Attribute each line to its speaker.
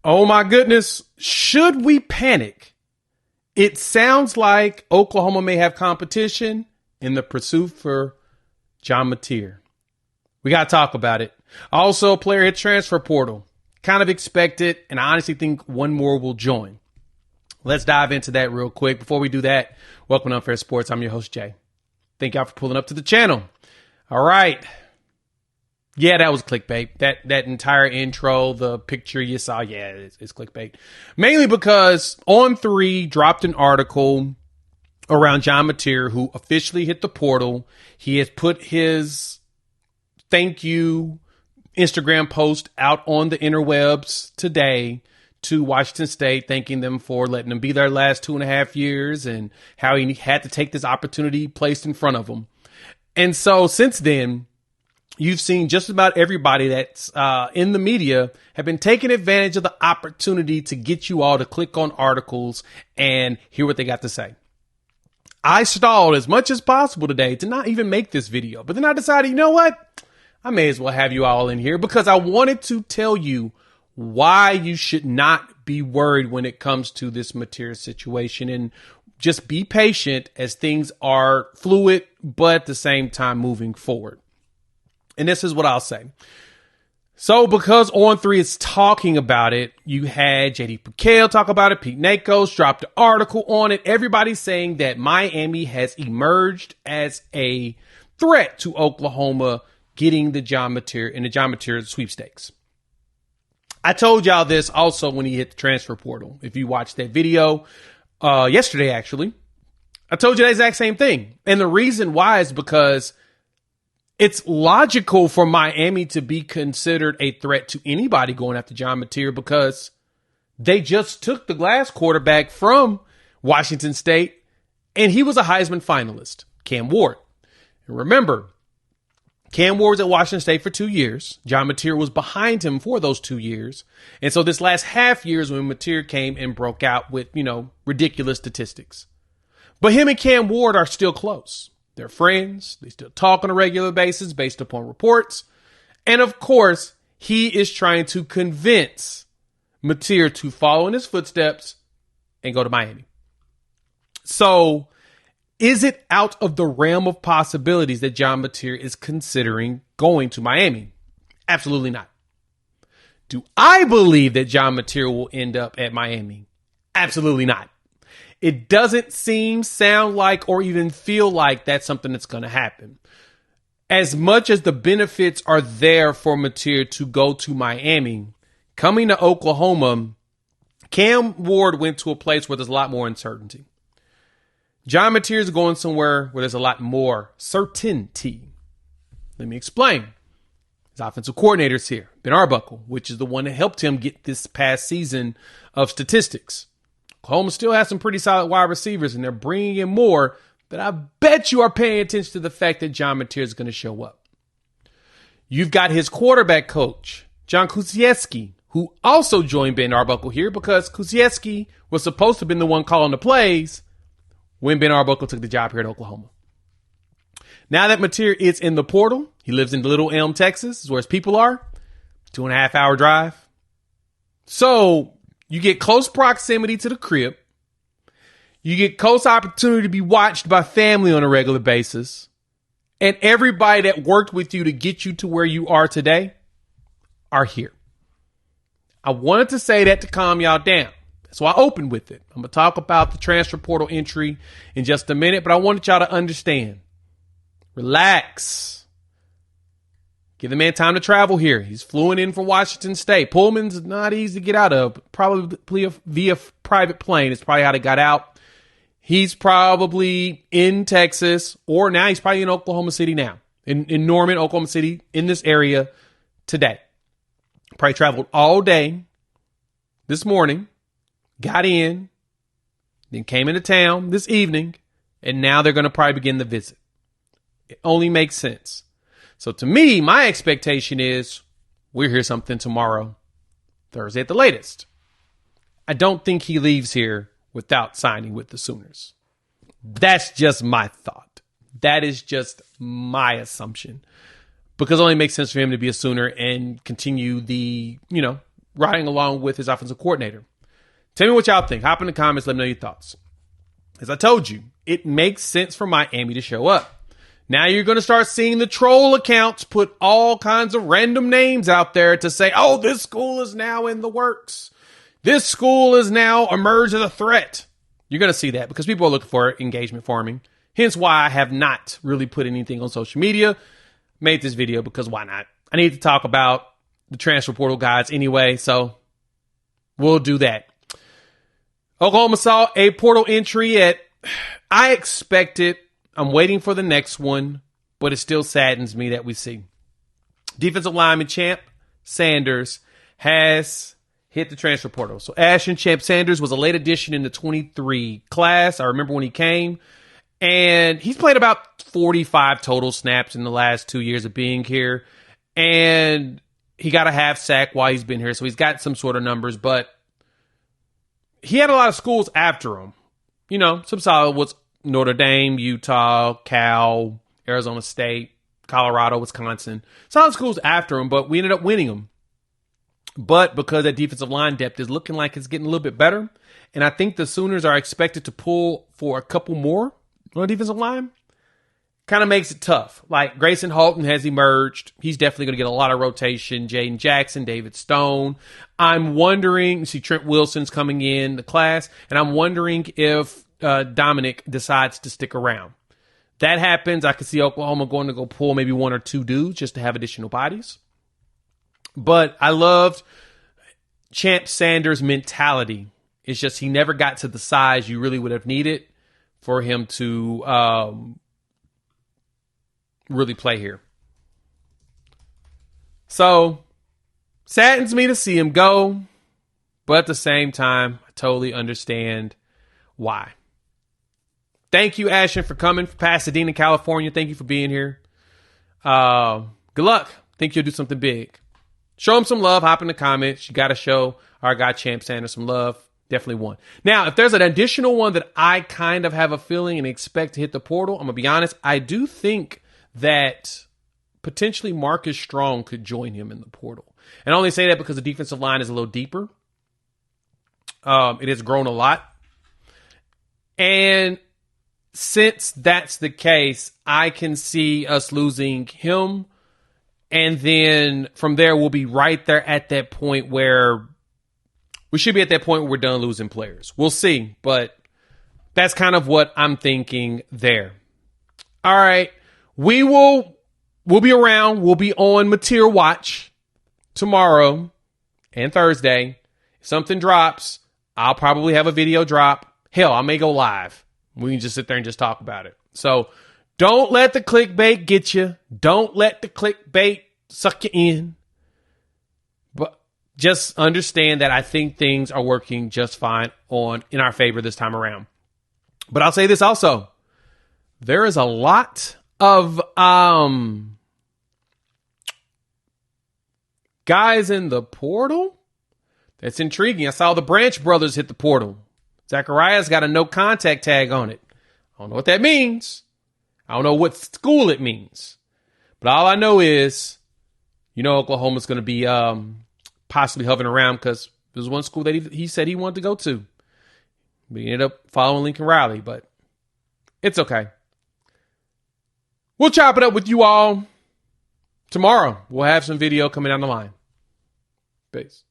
Speaker 1: Oh my goodness. Should we panic? It sounds like Oklahoma may have competition in the pursuit for John Mateer. We got to talk about it. Also, a player hit transfer portal. Kind of expected, and I honestly think one more will join. Let's dive into that real quick. Before we do that, welcome to Unfair Sports. I'm your host, Jay. Thank y'all for pulling up to the channel. All right. Yeah, that was clickbait. That entire intro, the picture you saw, yeah, it's clickbait. Mainly because On3 dropped an article around John Mateer, who officially hit the portal. He has put his thank you Instagram post out on the interwebs today to Washington State, thanking them for letting him be their last 2.5 years and how he had to take this opportunity placed in front of him. And so since then, you've seen just about everybody that's in the media have been taking advantage of the opportunity to get you all to click on articles and hear what they got to say. I stalled as much as possible today to not even make this video, but then I decided, you know what? I may as well have you all in here because I wanted to tell you why you should not be worried when it comes to this Mateer situation, and just be patient as things are fluid, but at the same time moving forward. And this is what I'll say. So because On3 is talking about it, you had JD Piquet talk about it. Pete Nakos dropped an article on it. Everybody's saying that Miami has emerged as a threat to Oklahoma getting the John Mateer in the John Mateer sweepstakes. I told y'all this also when he hit the transfer portal. If you watched that video yesterday, actually, I told you the exact same thing. And the reason why is because it's logical for Miami to be considered a threat to anybody going after John Mateer because they just took the glass quarterback from Washington State, and he was a Heisman finalist, Cam Ward. And remember, Cam Ward was at Washington State for 2 years. John Mateer was behind him for those 2 years. And so this last half year is when Mateer came and broke out with, ridiculous statistics. But him and Cam Ward are still close. They're friends. They still talk on a regular basis based upon reports. And of course, he is trying to convince Mateer to follow in his footsteps and go to Miami. So is it out of the realm of possibilities that John Mateer is considering going to Miami? Absolutely not. Do I believe that John Mateer will end up at Miami? Absolutely not. It doesn't seem, sound like, or even feel like that's something that's going to happen. As much as the benefits are there for Mateer to go to Miami, coming to Oklahoma, Cam Ward went to a place where there's a lot more uncertainty. John Mateer is going somewhere where there's a lot more certainty. Let me explain. His offensive coordinator's here, Ben Arbuckle, which is the one that helped him get this past season of statistics. Oklahoma still has some pretty solid wide receivers, and they're bringing in more, but I bet you are paying attention to the fact that John Mateer is going to show up. You've got his quarterback coach, John Kusiewski, who also joined Ben Arbuckle here because Kusiewski was supposed to have been the one calling the plays when Ben Arbuckle took the job here at Oklahoma. Now that Mateer is in the portal, he lives in Little Elm, Texas, is where his people are. 2.5 hour drive. So you get close proximity to the crib. You get close opportunity to be watched by family on a regular basis. And everybody that worked with you to get you to where you are today are here. I wanted to say that to calm y'all down. So I opened with it. I'm going to talk about the transfer portal entry in just a minute, but I wanted y'all to understand. Relax. Give the man time to travel here. He's flying in from Washington State. Pullman's not easy to get out of. Probably via private plane is probably how they got out. He's probably in Texas, or now he's probably in Oklahoma City now. In Norman, Oklahoma City, in this area today. Probably traveled all day this morning. Got in, then came into town this evening, and now they're going to probably begin the visit. It only makes sense. So to me, my expectation is we'll hear something tomorrow, Thursday at the latest. I don't think he leaves here without signing with the Sooners. That's just my thought. That is just my assumption. Because it only makes sense for him to be a Sooner and continue the, riding along with his offensive coordinator. Tell me what y'all think. Hop in the comments. Let me know your thoughts. As I told you, it makes sense for Miami to show up. Now you're going to start seeing the troll accounts put all kinds of random names out there to say, oh, this school is now in the works. This school is now emerged as a threat. You're going to see that because people are looking for engagement farming. Hence why I have not really put anything on social media. Made this video because why not? I need to talk about the transfer portal guys anyway, so we'll do that. Oklahoma saw a portal entry I expected. I'm waiting for the next one, but it still saddens me that we see. Defensive lineman Champ Sanders has hit the transfer portal. So Ashton Champ Sanders was a late addition in the 23 class. I remember when he came, and he's played about 45 total snaps in the last 2 years of being here, and he got a half sack while he's been here, so he's got some sort of numbers, but he had a lot of schools after him. You know, some solid was Notre Dame, Utah, Cal, Arizona State, Colorado, Wisconsin. Solid schools after him, but we ended up winning them. But because that defensive line depth is looking like it's getting a little bit better, and I think the Sooners are expected to pull for a couple more on the defensive line, kind of makes it tough. Like Grayson Halton has emerged. He's definitely going to get a lot of rotation. Jaden Jackson, David Stone. I'm wondering, see Trent Wilson's coming in the class, and I'm wondering if Dominic decides to stick around. That happens. I could see Oklahoma going to go pull maybe one or two dudes just to have additional bodies. But I loved Champ Sanders' mentality. It's just he never got to the size you really would have needed for him to really play here. So, saddens me to see him go, but at the same time, I totally understand why. Thank you, Ashton, for coming from Pasadena, California. Thank you for being here. Good luck. Think you'll do something big. Show him some love. Hop in the comments. You got to show our guy Champ Sanders some love. Definitely one. Now, if there's an additional one that I kind of have a feeling and expect to hit the portal, I'm going to be honest, I do think that potentially Marcus Strong could join him in the portal. And I only say that because the defensive line is a little deeper. It has grown a lot. And since that's the case, I can see us losing him. And then from there, we'll be right there at that point where we should be at that point where we're done losing players. We'll see. But that's kind of what I'm thinking there. All right. We'll be around. We'll be on Mateer Watch tomorrow and Thursday. If something drops, I'll probably have a video drop. Hell, I may go live. We can just sit there and just talk about it. So don't let the clickbait get you. Don't let the clickbait suck you in. But just understand that I think things are working just fine in our favor this time around. But I'll say this also. There is a lot of guys in the portal that's intriguing. I saw the Branch brothers hit the portal. Zachariah's got a no contact tag on it. I don't know what that means. I don't know what school it means. But all I know is, Oklahoma's going to be possibly hovering around because there's one school that he said he wanted to go to. But he ended up following Lincoln Riley, but it's okay. We'll chop it up with you all tomorrow. We'll have some video coming down the line. Peace.